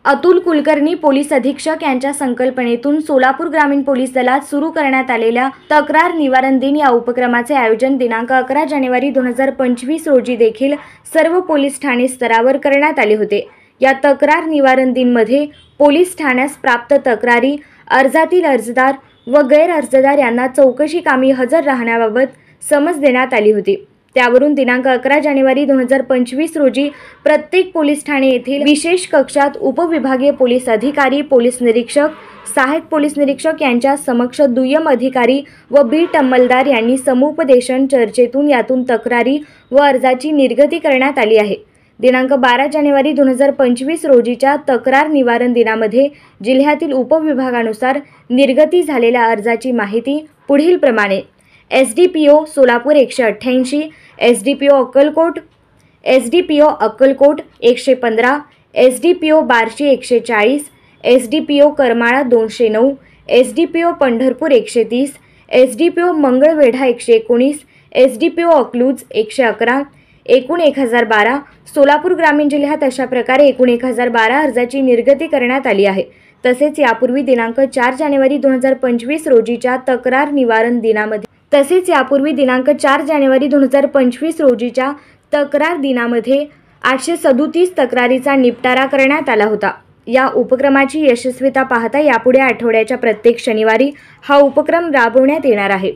Atul Kulkarni police अधीक्षक यांच्या संकल्पनेतून सोलापूर ग्रामीण पोलीस दलात सुरू करण्यात आलेल्या तक्रार निवारण दिन या उपक्रमाचे आयोजन दिनांक 11 जानेवारी 2025 रोजी देखील सर्व पोलीस ठाणे स्तरावर करण्यात आले होते। या तक्रार निवारण दिन मध्ये पोलीस ठाण्यास प्राप्त तक्रारी, अर्जातील अर्जदार व गैर अर्जदार यांना चौकशी कामी हजर राहण्याबाबत समज देण्यात आली होती। त्यावरून दिनांक 11 जानेवारी 2025 रोजी प्रत्येक पोलीस ठाणे येथील विशेष कक्षात उपविभागीय पोलीस अधिकारी, पोलीस निरीक्षक, सहायक पोलीस निरीक्षक यांच्या समक्ष दुय्यम अधिकारी व बीट अंमलदार यांनी समुपदेशन चर्चेतून यातून तक्रारी व अर्जाची निर्गती करण्यात आली आहे। दिनांक 12 जानेवारी 2025 रोजीच्या तक्रार निवारण दिनामध्ये जिल्ह्यातील उपविभागानुसार निर्गती झालेल्या अर्जाची माहिती पुढील प्रमाणे: SDPO Solapur 188, SDPO Akkalkot 115, SDPO Barshi 140, SDPO Karmala 209, SDPO Pandharpur 130, SDPO Mangalwedha 119, SDPO Akluj 111, एकूण 1012। सोलापूर ग्रामीण जिल्ह्यात अशा प्रकारे एकूण 1012 अर्जाची निर्गती करण्यात आली आहे। तसेच यापूर्वी दिनांक 4 जानेवारी 2025 रोजीच्या तक्रार निवारण दिनामध्ये 837 तक्रारीचा निपटारा करण्यात आला होता। या उपक्रमाची यशस्वीता पाहता यापुढे आठवड्याच्या प्रत्येक शनिवारी हा उपक्रम राबवण्यात येणार आहे।